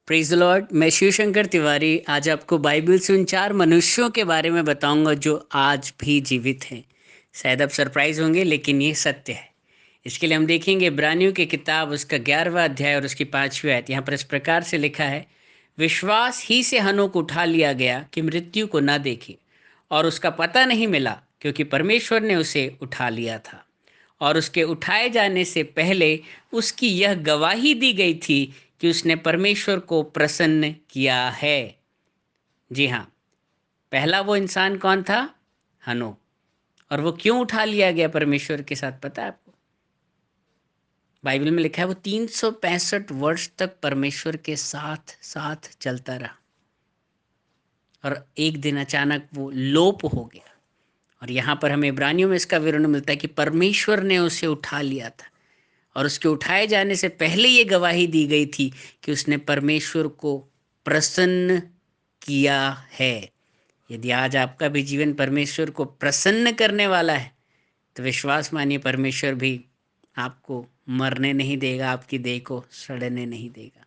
Praise the Lord. मैं शिवशंकर तिवारी आज आपको बाइबल से उन 4 मनुष्यों के बारे में बताऊंगा जो आज भी जीवित हैं। शायद आप सरप्राइज होंगे, लेकिन ये सत्य है। इसके लिए हम देखेंगे इब्रानियों की किताब, उसका 11वां अध्याय और उसकी 5वीं आयत। यहाँ पर इस प्रकार से लिखा है, विश्वास ही से हनोक उठा लिया गया कि मृत्यु को न देखे, और उसका पता नहीं मिला क्योंकि परमेश्वर ने उसे उठा लिया था। और उसके उठाए जाने से पहले उसकी यह गवाही दी गई थी कि उसने परमेश्वर को प्रसन्न किया है। जी हाँ, पहला वो इंसान कौन था? हनोक। और वो क्यों उठा लिया गया परमेश्वर के साथ, पता है आपको? बाइबल में लिखा है वो 365 वर्ष तक परमेश्वर के साथ साथ चलता रहा, और एक दिन अचानक वो लोप हो गया। और यहाँ पर हमें इब्रानियों में इसका विवरण मिलता है कि परमेश्वर ने उसे उठा लिया था, और उसके उठाए जाने से पहले ये गवाही दी गई थी कि उसने परमेश्वर को प्रसन्न किया है। यदि आज आपका भी जीवन परमेश्वर को प्रसन्न करने वाला है, तो विश्वास मानिए, परमेश्वर भी आपको मरने नहीं देगा, आपकी देह को सड़ने नहीं देगा।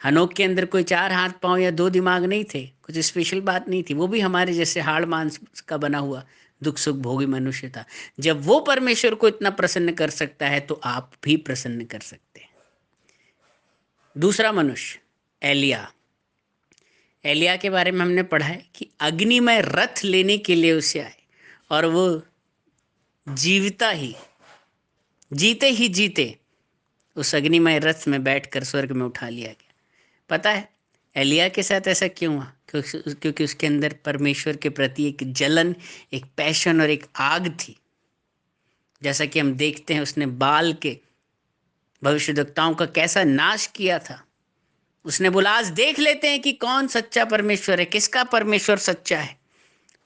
हनोक के अंदर कोई 4 हाथ पांव या 2 दिमाग नहीं थे, कुछ स्पेशल बात नहीं थी। वो भी हमारे जैसे हाड़ मांस का बना हुआ दुख सुख भोगी मनुष्य था। जब वो परमेश्वर को इतना प्रसन्न कर सकता है, तो आप भी प्रसन्न कर सकते हैं। दूसरा मनुष्य एलिया। एलिया के बारे में हमने पढ़ा है कि अग्निमय रथ लेने के लिए उसे आए, और वो जीते उस अग्निमय रथ में बैठकर स्वर्ग में उठा लिया गया। पता है एलिया के साथ ऐसा क्यों हुआ? क्योंकि उसके अंदर परमेश्वर के प्रति एक जलन, एक पैशन और एक आग थी। जैसा कि हम देखते हैं, उसने बाल के भविष्यद्वक्ताओं का कैसा नाश किया था। उसने बोला, आज देख लेते हैं कि कौन सच्चा परमेश्वर है, किसका परमेश्वर सच्चा है।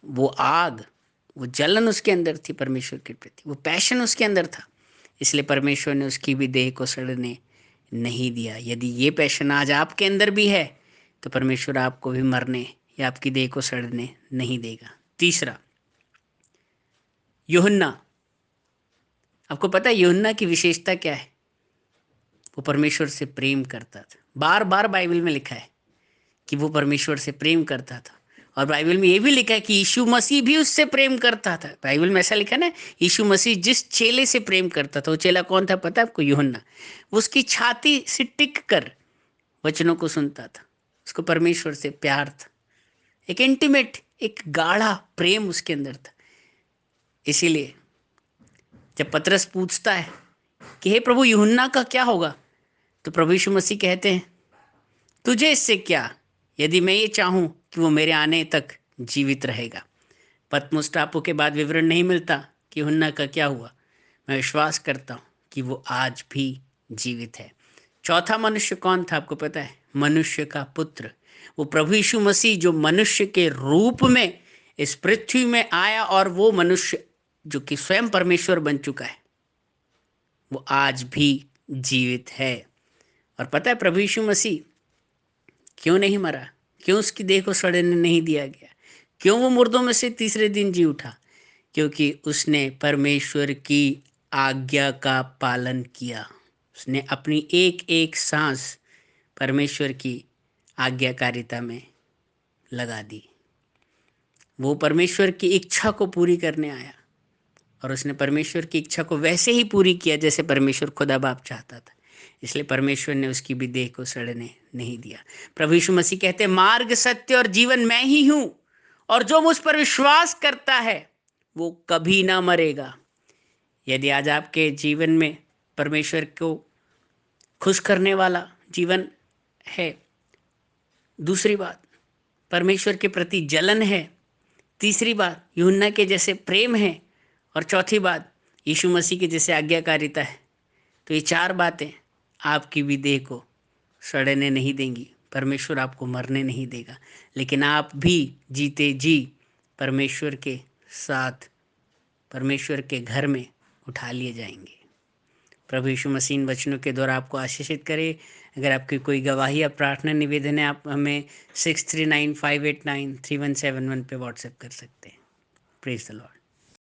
वो आग, वो जलन उसके अंदर थी परमेश्वर के प्रति, वो पैशन उसके अंदर था। इसलिए परमेश्वर ने उसकी भी देह को सड़ने नहीं दिया। यदि ये पैशन आज आपके अंदर भी है, तो परमेश्वर आपको भी मरने या आपकी देह को सड़ने नहीं देगा। तीसरा, यूहन्ना। आपको पता है यूहन्ना की विशेषता क्या है? वो परमेश्वर से प्रेम करता था। बार बार बाइबल में लिखा है कि वो परमेश्वर से प्रेम करता था। और बाइबल में ये भी लिखा है कि यीशु मसीह भी उससे प्रेम करता था। बाइबल में ऐसा लिखा है ना, यीशु मसीह जिस चेले से प्रेम करता था, वो चेला कौन था पता है आपको? यूहन्ना। वो उसकी छाती से टिक कर वचनों को सुनता था। उसको परमेश्वर से प्यार था, एक इंटीमेट, एक गाढ़ा प्रेम उसके अंदर था। इसीलिए जब पतरस पूछता है कि हे प्रभु, यूहन्ना का क्या होगा, तो प्रभु यीशु मसीह कहते हैं, तुझे इससे क्या, यदि मैं ये चाहूं कि वो मेरे आने तक जीवित रहेगा। पतमुस टापू के बाद विवरण नहीं मिलता कि यूहन्ना का क्या हुआ। मैं विश्वास करता हूं कि वो आज भी जीवित है। चौथा मनुष्य कौन था आपको पता है? मनुष्य का पुत्र, वो प्रभु यीशु मसीह, जो मनुष्य के रूप में इस पृथ्वी में आया, और वो मनुष्य जो कि स्वयं परमेश्वर बन चुका है, वो आज भी जीवित है। और पता है प्रभु यीशु मसीह क्यों नहीं मरा? क्यों उसकी देह को सड़ने नहीं दिया गया? क्यों वो मुर्दों में से तीसरे दिन जी उठा? क्योंकि उसने परमेश्वर की आज्ञा का पालन किया। उसने अपनी एक एक सांस परमेश्वर की आज्ञाकारिता में लगा दी। वो परमेश्वर की इच्छा को पूरी करने आया, और उसने परमेश्वर की इच्छा को वैसे ही पूरी किया जैसे परमेश्वर खुदा बाप चाहता था। इसलिए परमेश्वर ने उसकी भी देह को सड़ने नहीं दिया। प्रभु यीशु मसीह कहते हैं, मार्ग, सत्य और जीवन मैं ही हूं, और जो मुझ पर विश्वास करता है वो कभी ना मरेगा। यदि आज आपके जीवन में परमेश्वर को खुश करने वाला जीवन है, दूसरी बात परमेश्वर के प्रति जलन है, तीसरी बात यूहन्ना के जैसे प्रेम है, और चौथी बात यीशु मसीह के जैसे आज्ञाकारिता है, तो ये 4 बातें आपकी भी देह को सड़ने नहीं देंगी। परमेश्वर आपको मरने नहीं देगा, लेकिन आप भी जीते जी परमेश्वर के साथ, परमेश्वर के घर में उठा लिए जाएंगे। प्रभु यीशु मसीह इन वचनों के द्वारा आपको आशीषित करे। अगर आपकी कोई गवाही या प्रार्थना निवेदन है, आप हमें 6395893171 पे व्हाट्सएप कर सकते हैं। Praise the Lord.